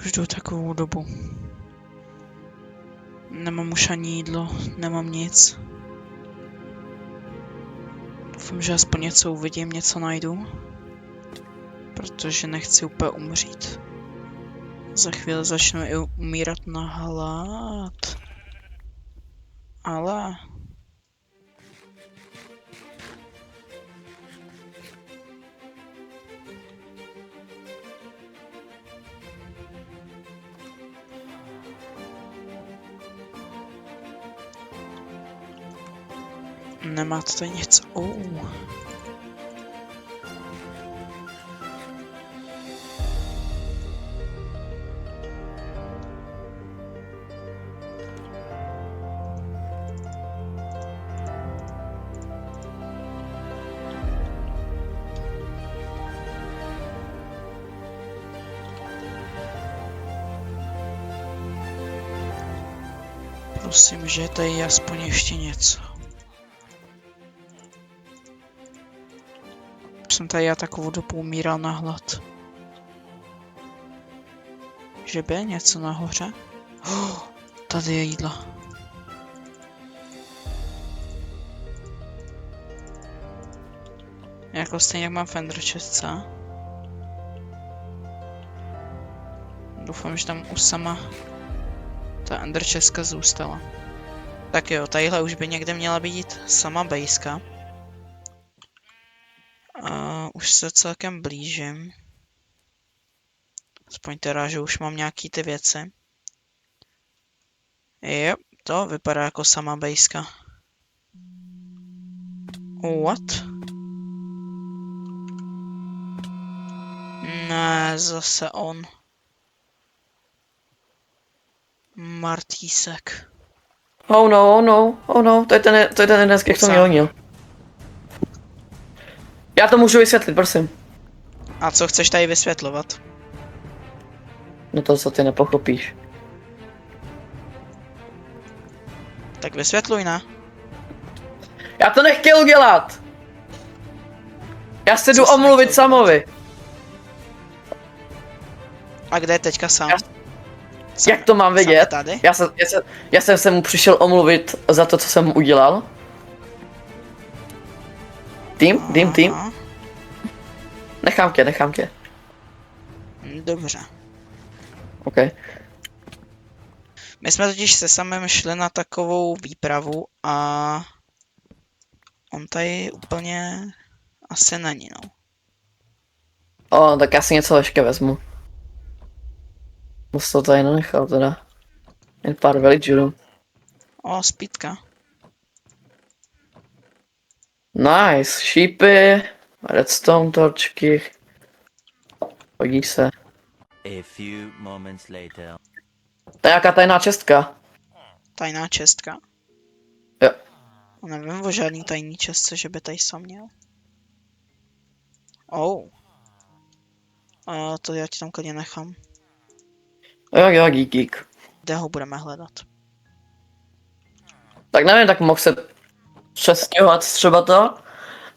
už jdu takovou dobu. Nemám už ani jídlo, nemám nic. Doufám, že aspoň něco uvidím, něco najdu. Protože nechci úplně umřít. Za chvíli začnu i umírat na hlad. Ale... Nemáte tady něco? Prosím, že tady je aspoň ještě něco. Jsem tady já takovou dobu umíral na hlad. Že by něco nahoře? Tady je jídlo. Jako stejně jak mám v Ender chestce. Doufám, že tam už sama ta Ender chestka zůstala. Tak jo, tadyhle už by někde měla být sama bejska. Už se celkem blížím. Aspoň teda, že už mám nějaký ty věci. Jo, to vypadá jako sama bejska. What? Ne, zase on. Martísek. Oh no, to je ten jeden z těch, co mě honil. Já to můžu vysvětlit, prosím. A co chceš tady vysvětlovat? No to, co ty nepochopíš. Tak vysvětluj, ne? Já to nechtěl udělat! Já se jdu omluvit Samovi. A kde je teďka sám? Jak to mám vědět? Tady? Já jsem se mu přišel omluvit za to, co jsem mu udělal. Tým. Nechám tě. Dobře. OK. My jsme totiž se samým šli na takovou výpravu a on tady úplně asi není, no. Tak já si něco ještě vezmu. Moc to tady nenechal teda. Jen pár villagerů. Spítka. Nice, šípy, redstone torčky. Hodí se. A few moments later. To je nějaká tajná čestka. Tajná čestka? Jo. Nevím o žádný tajný čestce, že by tady sám měl. To já ti tam klidně nechám. Jo, dík. Kde ho budeme hledat? Tak nevím, tak mohl se přestěhovat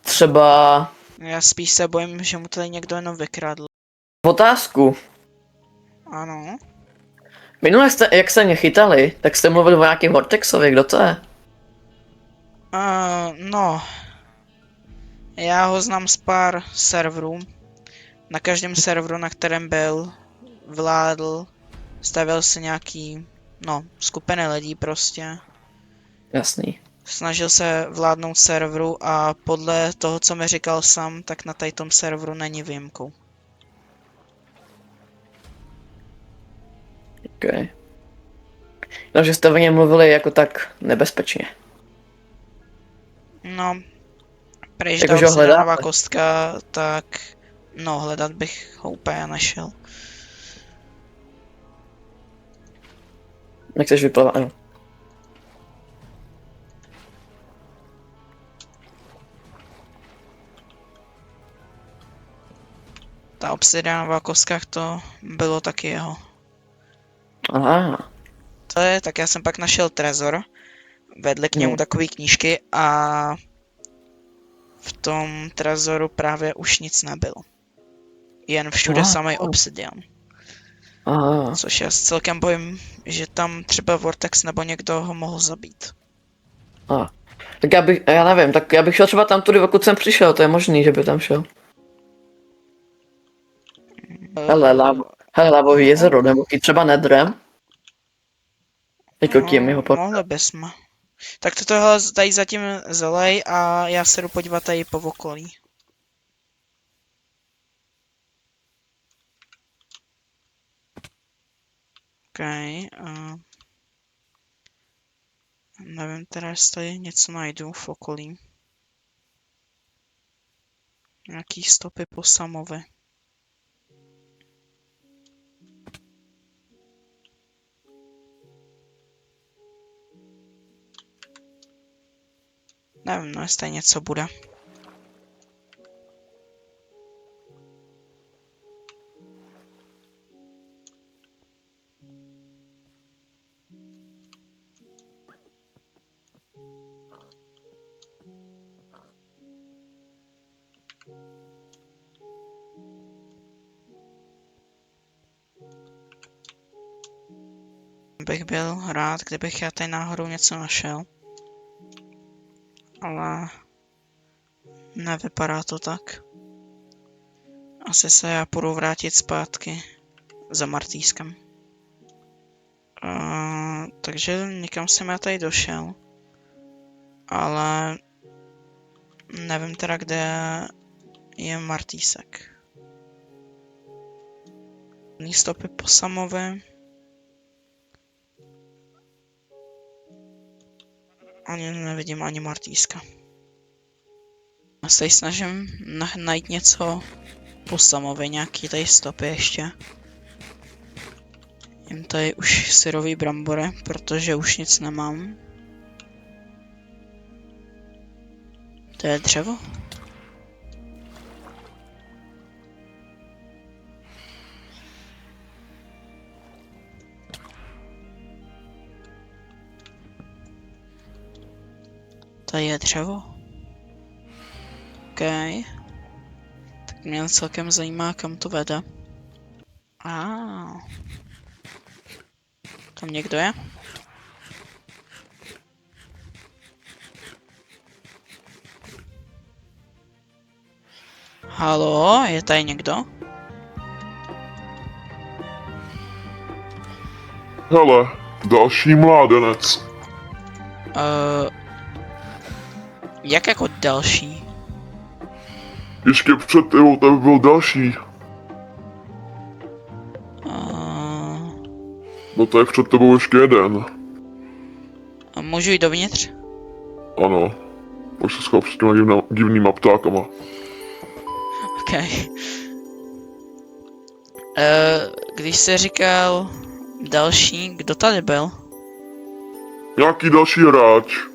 třeba Já spíš se bojím, že mu tady někdo jenom vykradl. otázku. Ano. Minule jak jste mě chytali, tak jste mluvili o nějakým Vortexovi, kdo to je? No. Já ho znám z pár serverů. Na každém serveru, na kterém byl, vládl, stavil se nějaký, skupiny lidí prostě. Jasný. Snažil se vládnout serveru a podle toho, co mi říkal sám, tak na tom serveru není výjimkou. OK. No, že jste o něm mluvili jako tak nebezpečně. No, když Jako, ta že ho hledáte? obsidianová kostka, tak hledat bych ho úplně nešel. Nechceš vyplavat, jo. Ta obsidianová kostka, to bylo taky jeho. Aha. To je, tak já jsem pak našel trezor, vedli k němu takové knížky a v tom trezoru právě už nic nebylo. Jen všude samý obsidian. Aha. Což já se celkem bojím, že tam třeba Vortex nebo někdo ho mohl zabít. A. Tak já nevím, tak já bych šel třeba tam tudy, pokud jsem přišel, to je možný, že by tam šel. Hele, lávový jezero, nebo i třeba Nedrem. Jako kým jeho Mohli bychom. Tak tohle tady zatím zalej a já se jdu podívat tady po okolí. Nevím teda, jestli něco najdu v okolí. Nějaký stopy po Samovi. Nevím, no jestli něco bude. Bych byl rád, kdybych já tady náhodou něco našel. Ale nevypadá to tak. Asi se já půjdu vrátit zpátky za Martýskem. Takže někam jsem já tady došel. Ale nevím teda, kde je Martýsek. Stopy po Samovi. Ani nevidím ani Martýska. Já se tady snažím najít něco po Samovi, nějaký tady stopy ještě. Jím tady už syrový brambory, protože už nic nemám. To je dřevo? To je dřevo? OK. Tak mě celkem zajímá, kam to vede. Tam někdo je? Halo, je tady někdo? Hele, další mládenec. Jak jako další? Ještě před tebou tady byl další. No to je před tebou ještě jeden. Můžu jít dovnitř? Ano. Už se schoval před těma divnýma ptákama. OK. Když jsi říkal další, kdo tady byl? Nějaký další hráč.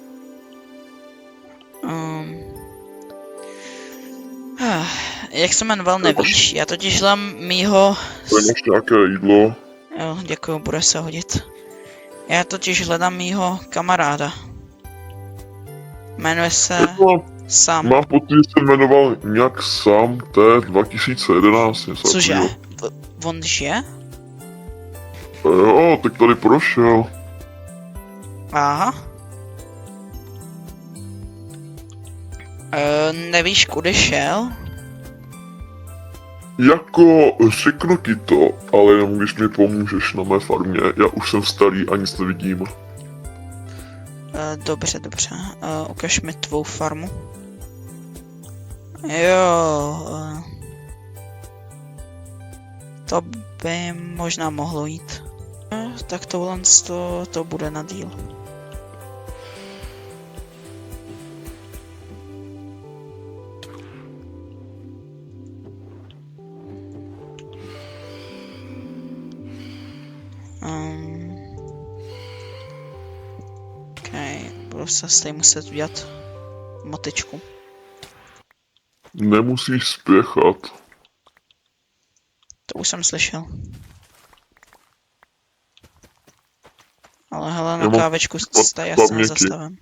Jak se jmenoval, nevíš? Já totiž hledám mýho... To je ještě nějaké jídlo. Jo, děkuju, bude se hodit. Já totiž hledám mýho kamaráda. Jmenuje se Sam. Mám pocit, že se jmenoval nějak Sam, to je 2011 něco. Cože? takového. On žije? Jo, tak tady prošel. Aha. Nevíš, kudy šel? Jako, řeknu ti to, ale jenom když mi pomůžeš na mé farmě, já už jsem starý a nic nevidím. Dobře. Ukaž mi tvou farmu. Jo. To by možná mohlo jít. Tak tohle to bude na díl. Budu se tady muset udělat motičku. Nemusíš spěchat. To už jsem slyšel. Ale hele, na Já mám kávečku tady já se paměti. nezastavím.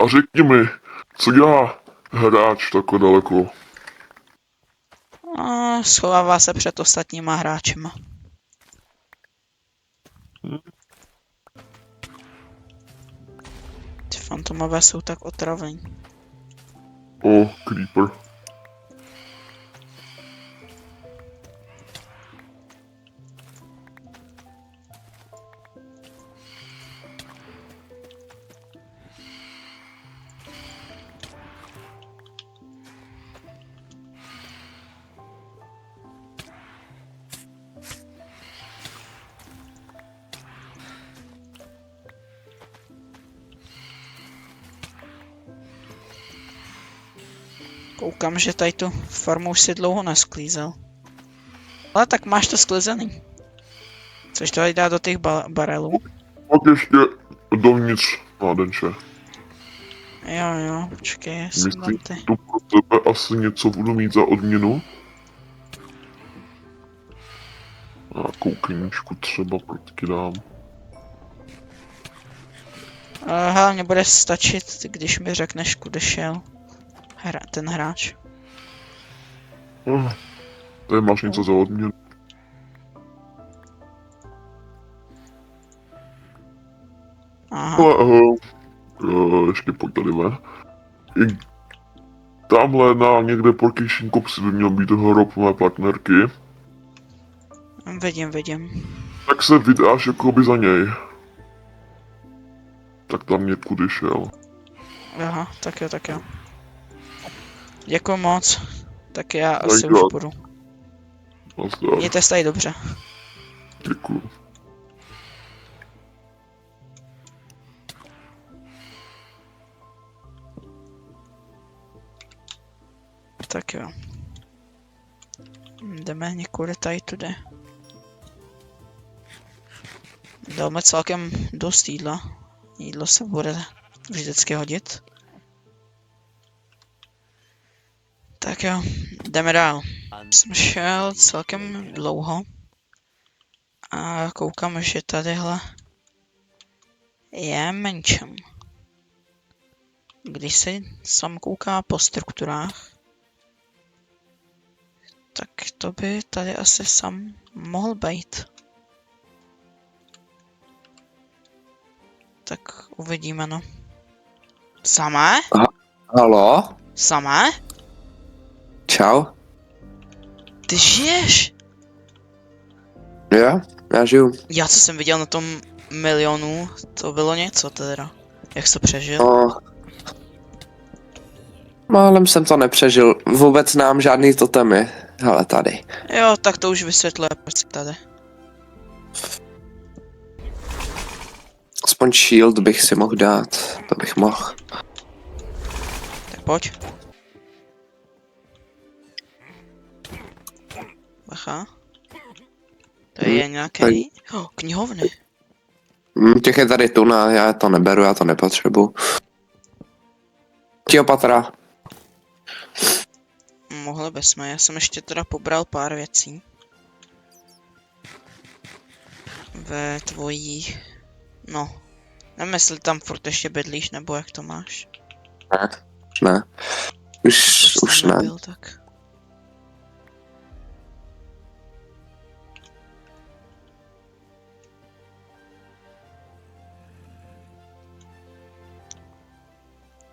A řekni mi, co dělá hráč takhle daleko? A schovává se před ostatníma hráčema. Ty fantomové jsou tak otravní. Creeper. Koukám, že tady tu farmu už si dlouho nesklízel. Ale tak máš to sklizený. Chceš to tady dát do těch barelů? Pak ještě dovnitř nádenče. Jo, počkej, já jsem dám ty. Tu pro tebe asi něco budu mít za odměnu. Nějakou knížku třeba protky dám. Hlavně bude stačit, když mi řekneš, kudy šel ten hráč. Tady máš něco za odměnu. Aha, Ale ještě pojď tady ven. I tamhle na někde po Kejším kopci by měl být hrob mé partnerky. vidím. Tak se vydáš jakoby za něj. Tak tam někudy šel. Aha, tak jo. Děkuji moc. Tak já Tak asi jo. už půjdu. Nazdar. Mějte se tady dobře. Děkuju. Tak jo. Jdeme někudy tady tudy. Dáme celkem dost jídla. Jídlo se bude vždycky hodit. Tak jo, jdeme dál. Jsem šel celkem dlouho. A koukám, že tadyhle je menším. Když se sám kouká po strukturách, tak to by tady asi sam mohl být. Tak uvidíme, no. Samé? Halo? Samé? Čau? Ty žiješ? Jo, já žiju. Já co jsem viděl na tom milionu, to bylo něco teda. Jak jsi to přežil? No. Málem jsem to nepřežil. Vůbec nám žádný totemy. Hele tady. Jo, tak to už vysvětluje, proč jsi tady. Aspoň shield bych si mohl dát. To bych mohl. Tak pojď. Bacha. To je nějaký... Oh, knihovny. Těch je tady tuna, já to neberu, já to nepotřebuji. Kleopatra. Mohli bychom, já jsem ještě teda pobral pár věcí. Ve tvojí... No. Nevím, jestli tam furt ještě bydlíš, nebo jak to máš. Ne. Už Tam ne. nebyl, tak.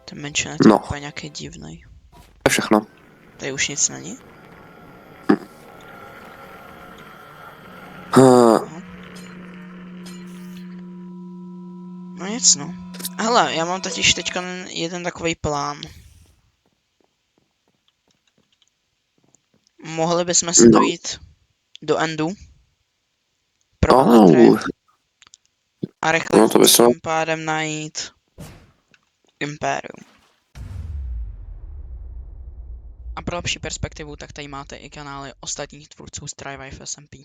Ten menšinet je No. úplně nějaký divný. To je všechno. Tady už nic není? No nic no. Hele, já mám totiž teďka jeden takový plán. Mohli bychom se No. dojít do Endu. Pro Bellatrix. A rychle No, to by se- tím pádem najít Imperium. A pro lepší perspektivu, tak tady máte i kanály ostatních tvůrců z Tri-Life SMP.